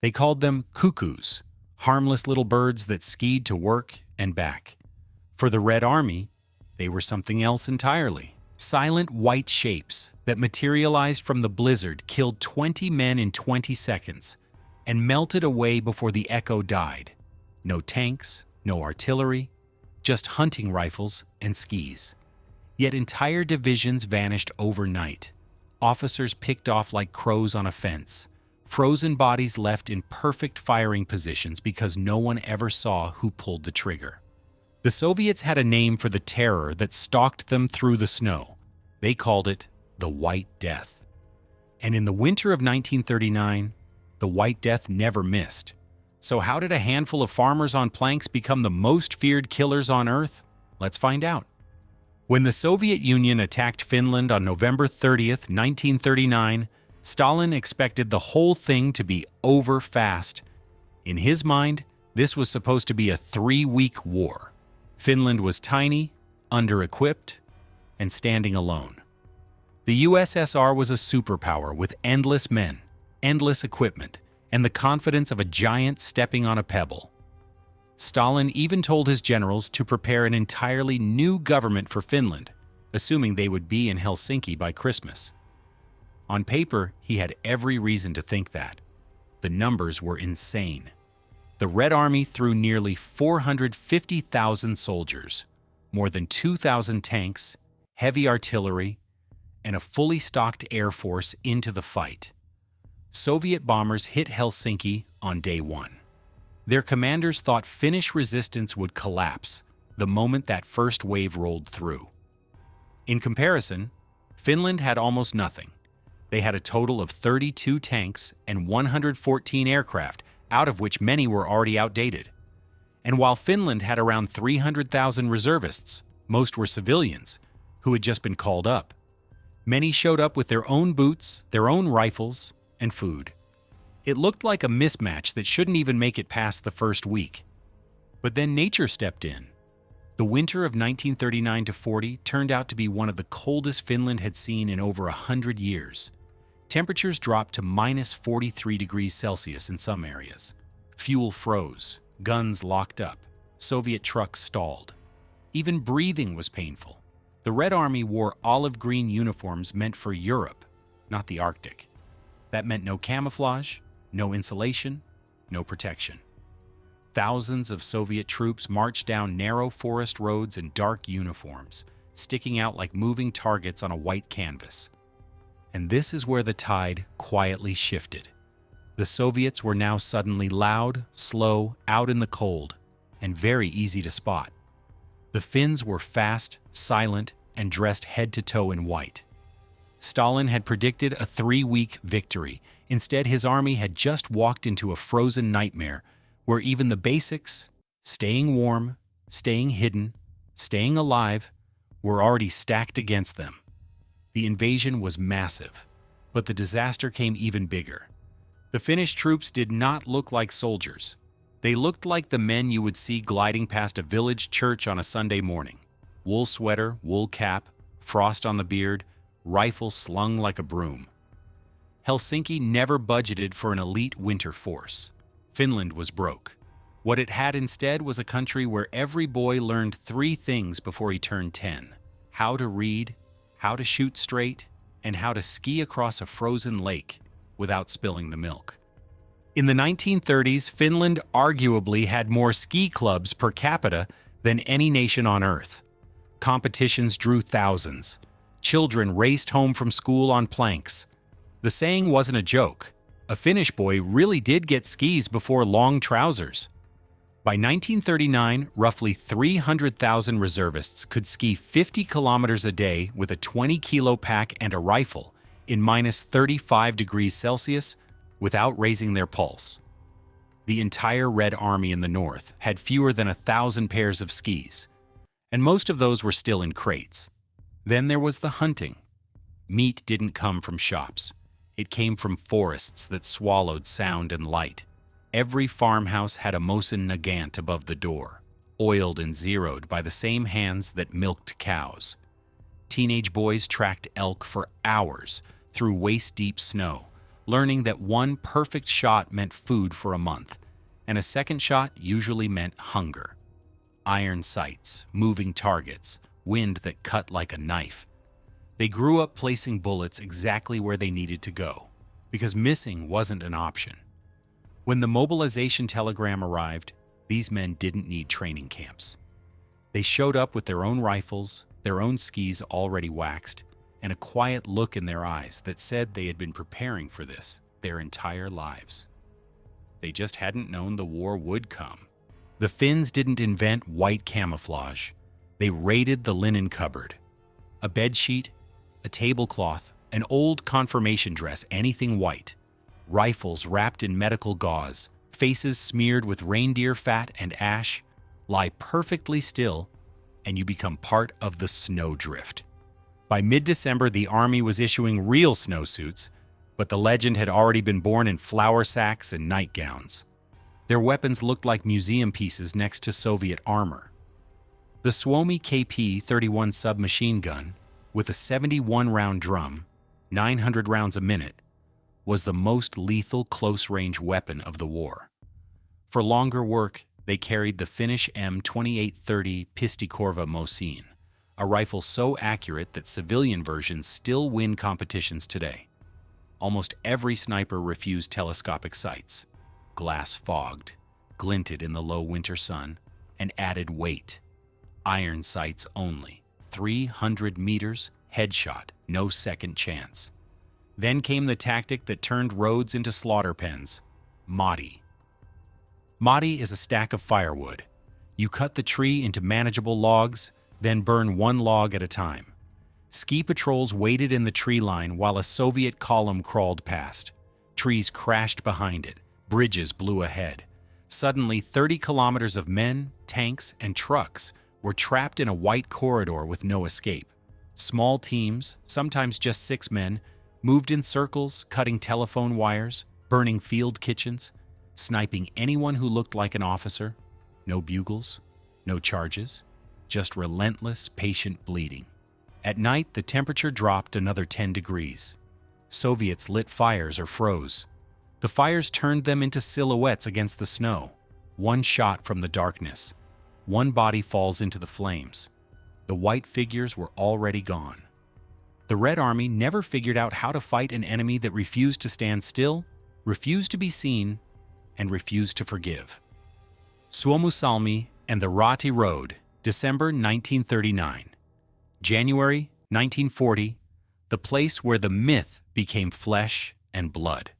They called them cuckoos, harmless little birds that skied to work and back. For the Red Army, they were something else entirely. Silent white shapes that materialized from the blizzard killed 20 men in 20 seconds and melted away before the echo died. No tanks, no artillery, just hunting rifles and skis. Yet entire divisions vanished overnight. Officers picked off like crows on a fence. Frozen bodies left in perfect firing positions because no one ever saw who pulled the trigger. The Soviets had a name for the terror that stalked them through the snow. They called it the White Death. And in the winter of 1939, the White Death never missed. So how did a handful of farmers on planks become the most feared killers on Earth? Let's find out. When the Soviet Union attacked Finland on November 30th, 1939, Stalin expected the whole thing to be over fast. In his mind, this was supposed to be a 3-week war. Finland was tiny, under-equipped, and standing alone. The USSR was a superpower with endless men, endless equipment, and the confidence of a giant stepping on a pebble. Stalin even told his generals to prepare an entirely new government for Finland, assuming they would be in Helsinki by Christmas. On paper, he had every reason to think that. The numbers were insane. The Red Army threw nearly 450,000 soldiers, more than 2,000 tanks, heavy artillery, and a fully stocked air force into the fight. Soviet bombers hit Helsinki on day one. Their commanders thought Finnish resistance would collapse the moment that first wave rolled through. In comparison, Finland had almost nothing. They had a total of 32 tanks and 114 aircraft, out of which many were already outdated. And while Finland had around 300,000 reservists, most were civilians who had just been called up. Many showed up with their own boots, their own rifles, and food. It looked like a mismatch that shouldn't even make it past the first week. But then nature stepped in. The winter of 1939-40 turned out to be one of the coldest Finland had seen in over 100 years. Temperatures dropped to minus 43 degrees Celsius in some areas. Fuel froze, guns locked up, Soviet trucks stalled. Even breathing was painful. The Red Army wore olive green uniforms meant for Europe, not the Arctic. That meant no camouflage, no insulation, no protection. Thousands of Soviet troops marched down narrow forest roads in dark uniforms, sticking out like moving targets on a white canvas. And this is where the tide quietly shifted. The Soviets were now suddenly loud, slow, out in the cold, and very easy to spot. The Finns were fast, silent, and dressed head to toe in white. Stalin had predicted a 3-week victory. Instead, his army had just walked into a frozen nightmare where even the basics, staying warm, staying hidden, staying alive, were already stacked against them. The invasion was massive, but the disaster came even bigger. The Finnish troops did not look like soldiers. They looked like the men you would see gliding past a village church on a Sunday morning. Wool sweater, wool cap, frost on the beard, rifle slung like a broom. Helsinki never budgeted for an elite winter force. Finland was broke. What it had instead was a country where every boy learned 3 things before he turned 10: how to read, how to shoot straight, and how to ski across a frozen lake without spilling the milk. In the 1930s, Finland arguably had more ski clubs per capita than any nation on Earth. Competitions drew thousands. Children raced home from school on planks. The saying wasn't a joke. A Finnish boy really did get skis before long trousers. By 1939, roughly 300,000 reservists could ski 50 kilometers a day with a 20-kilo pack and a rifle in minus 35 degrees Celsius without raising their pulse. The entire Red Army in the north had fewer than 1,000 pairs of skis, and most of those were still in crates. Then there was the hunting. Meat didn't come from shops. It came from forests that swallowed sound and light. Every farmhouse had a Mosin Nagant above the door, oiled and zeroed by the same hands that milked cows. Teenage boys tracked elk for hours through waist-deep snow, learning that one perfect shot meant food for a month, and a second shot usually meant hunger. Iron sights, moving targets, wind that cut like a knife. They grew up placing bullets exactly where they needed to go, because missing wasn't an option. When the mobilization telegram arrived, these men didn't need training camps. They showed up with their own rifles, their own skis already waxed, and a quiet look in their eyes that said they had been preparing for this their entire lives. They just hadn't known the war would come. The Finns didn't invent white camouflage. They raided the linen cupboard. A bedsheet, a tablecloth, an old confirmation dress, anything white. Rifles wrapped in medical gauze, faces smeared with reindeer fat and ash, lie perfectly still, and you become part of the snowdrift. By mid-December, the army was issuing real snowsuits, but the legend had already been born in flour sacks and nightgowns. Their weapons looked like museum pieces next to Soviet armor. The Suomi KP-31 submachine gun, with a 71-round drum, 900 rounds a minute, was the most lethal close-range weapon of the war. For longer work, they carried the Finnish M2830 Pistikorva Mosin, a rifle so accurate that civilian versions still win competitions today. Almost every sniper refused telescopic sights, glass-fogged, glinted in the low winter sun, and added weight. Iron sights only, 300 meters, headshot, no second chance. Then came the tactic that turned roads into slaughter pens, Madi. Madi is a stack of firewood. You cut the tree into manageable logs, then burn one log at a time. Ski patrols waited in the tree line while a Soviet column crawled past. Trees crashed behind it. Bridges blew ahead. Suddenly, 30 kilometers of men, tanks, and trucks were trapped in a white corridor with no escape. Small teams, sometimes just 6 men, moved in circles, cutting telephone wires, burning field kitchens, sniping anyone who looked like an officer. No bugles, no charges, just relentless, patient bleeding. At night, the temperature dropped another 10 degrees. Soviets lit fires or froze. The fires turned them into silhouettes against the snow. One shot from the darkness. One body falls into the flames. The white figures were already gone. The Red Army never figured out how to fight an enemy that refused to stand still, refused to be seen, and refused to forgive. Suomussalmi and the Rati Road, December 1939. January 1940, the place where the myth became flesh and blood.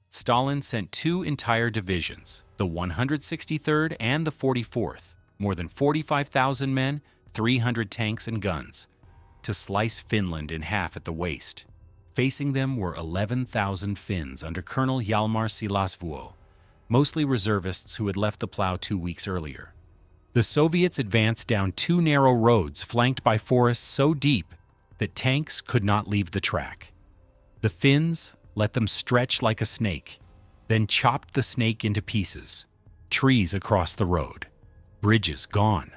Stalin sent 2 entire divisions, the 163rd and the 44th, more than 45,000 men, 300 tanks and guns, to slice Finland in half at the waist. Facing them were 11,000 Finns under Colonel Hjalmar Silasvuo, mostly reservists who had left the plow 2 weeks earlier. The Soviets advanced down 2 narrow roads flanked by forests so deep that tanks could not leave the track. The Finns let them stretch like a snake, then chopped the snake into pieces. Trees across the road. Bridges gone.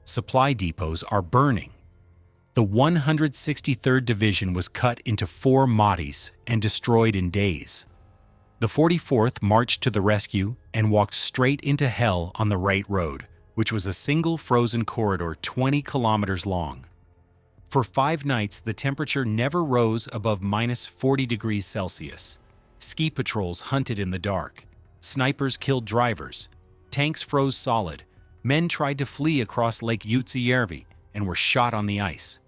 Supply depots are burning. The 163rd Division was cut into 4 Mahdi's and destroyed in days. The 44th marched to the rescue and walked straight into hell on the right road, which was a single frozen corridor 20 kilometers long. For 5 nights, the temperature never rose above minus 40 degrees Celsius. Ski patrols hunted in the dark. Snipers killed drivers. Tanks froze solid. Men tried to flee across Lake Utsijärvi and were shot on the ice.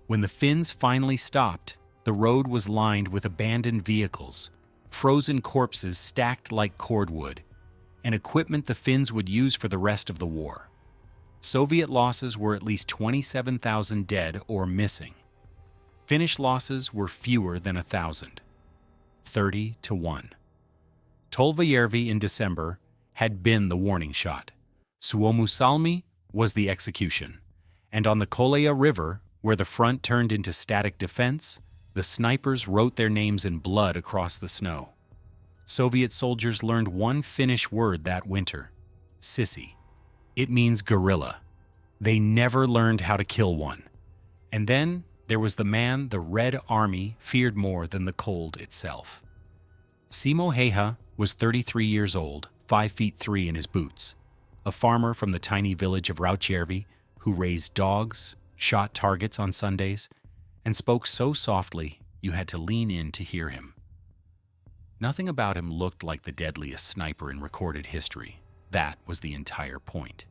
When the Finns finally stopped, the road was lined with abandoned vehicles, frozen corpses stacked like cordwood, and equipment the Finns would use for the rest of the war. Soviet losses were at least 27,000 dead or missing. Finnish losses were fewer than 1,000, 30-1. Tolvajärvi in December had been the warning shot. Suomussalmi was the execution. And on the Kolea River, where the front turned into static defense, the snipers wrote their names in blood across the snow. Soviet soldiers learned one Finnish word that winter, sissi. It means guerrilla. They never learned how to kill one. And then there was the man the Red Army feared more than the cold itself. Simo Heha was 33 years old, 5 feet 3 in his boots, a farmer from the tiny village of Rautjärvi who raised dogs, shot targets on Sundays, and spoke so softly you had to lean in to hear him. Nothing about him looked like the deadliest sniper in recorded history. That was the entire point.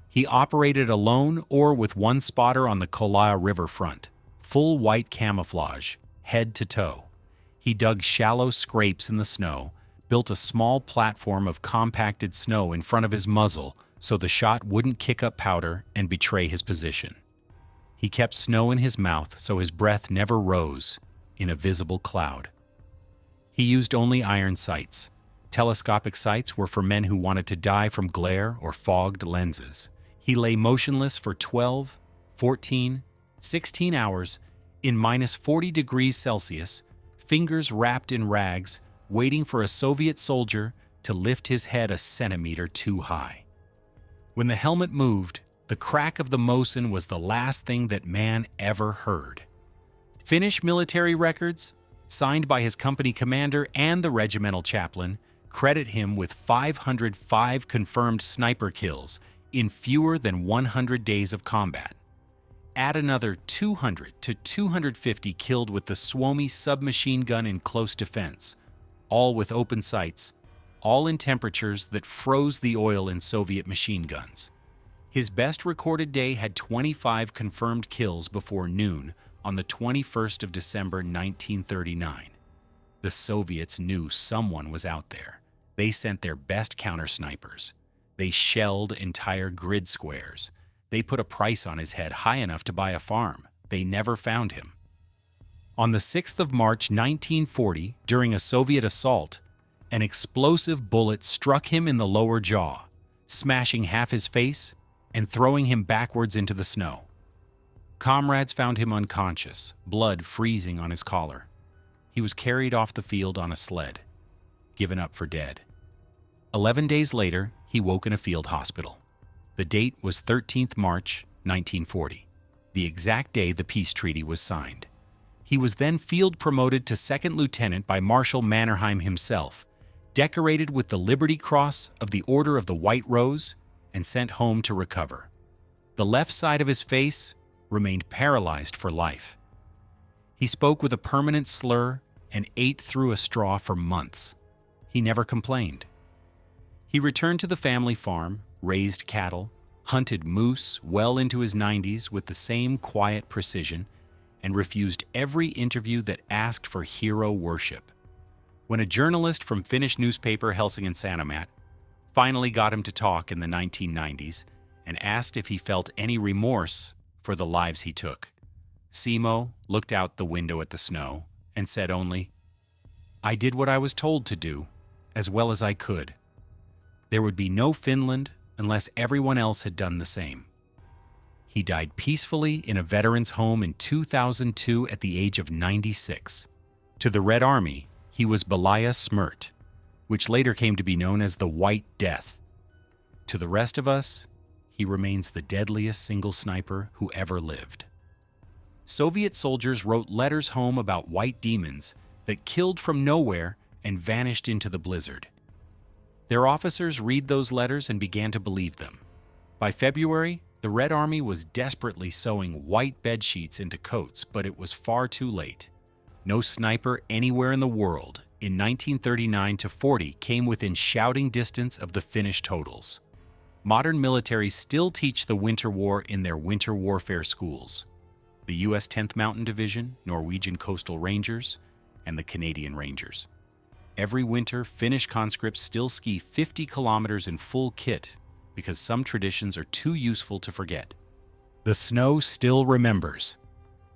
He operated alone or with one spotter on the Kola riverfront, full white camouflage, head to toe. He dug shallow scrapes in the snow, built a small platform of compacted snow in front of his muzzle so the shot wouldn't kick up powder and betray his position. He kept snow in his mouth so his breath never rose in a visible cloud. He used only iron sights. Telescopic sights were for men who wanted to die from glare or fogged lenses. He lay motionless for 12, 14, 16 hours in minus 40 degrees Celsius, fingers wrapped in rags, waiting for a Soviet soldier to lift his head a centimeter too high. When the helmet moved, the crack of the Mosin was the last thing that man ever heard. Finnish military records, signed by his company commander and the regimental chaplain, credit him with 505 confirmed sniper kills in fewer than 100 days of combat. Add another 200 to 250 killed with the Suomi submachine gun in close defense, all with open sights, all in temperatures that froze the oil in Soviet machine guns. His best recorded day had 25 confirmed kills before noon on the 21st of December 1939. The Soviets knew someone was out there. They sent their best counter-snipers. They shelled entire grid squares. They put a price on his head high enough to buy a farm. They never found him. On the 6th of March 1940, during a Soviet assault, an explosive bullet struck him in the lower jaw, smashing half his face and throwing him backwards into the snow. Comrades found him unconscious, blood freezing on his collar. He was carried off the field on a sled, given up for dead. 11 days later, he woke in a field hospital. The date was 13th March 1940, the exact day the peace treaty was signed. He was then field promoted to second lieutenant by Marshal Mannerheim himself, decorated with the Liberty Cross of the Order of the White Rose, and sent home to recover. The left side of his face remained paralyzed for life. He spoke with a permanent slur and ate through a straw for months. He never complained. He returned to the family farm, raised cattle, hunted moose well into his 90s with the same quiet precision, and refused every interview that asked for hero worship. When a journalist from Finnish newspaper Helsingin Sanomat finally got him to talk in the 1990s and asked if he felt any remorse for the lives he took, Simo looked out the window at the snow and said only, "I did what I was told to do, as well as I could. There would be no Finland unless everyone else had done the same." He died peacefully in a veteran's home in 2002 at the age of 96. To the Red Army, he was Belaya Smirt, which later came to be known as the White Death. To the rest of us, he remains the deadliest single sniper who ever lived. Soviet soldiers wrote letters home about white demons that killed from nowhere and vanished into the blizzard. Their officers read those letters and began to believe them. By February, the Red Army was desperately sewing white bedsheets into coats, but it was far too late. No sniper anywhere in the world in 1939 to 40 came within shouting distance of the Finnish totals. Modern militaries still teach the Winter War in their winter warfare schools. The U.S. 10th Mountain Division, Norwegian Coastal Rangers, and the Canadian Rangers. Every winter, Finnish conscripts still ski 50 kilometers in full kit because some traditions are too useful to forget. The snow still remembers.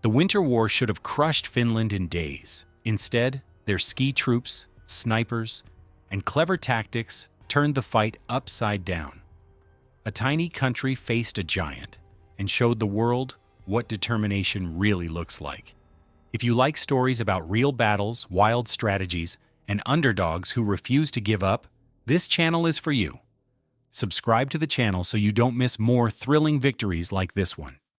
The Winter War should have crushed Finland in days. Instead, their ski troops, snipers, and clever tactics turned the fight upside down. A tiny country faced a giant and showed the world what determination really looks like. If you like stories about real battles, wild strategies, and underdogs who refuse to give up, this channel is for you. Subscribe to the channel so you don't miss more thrilling victories like this one.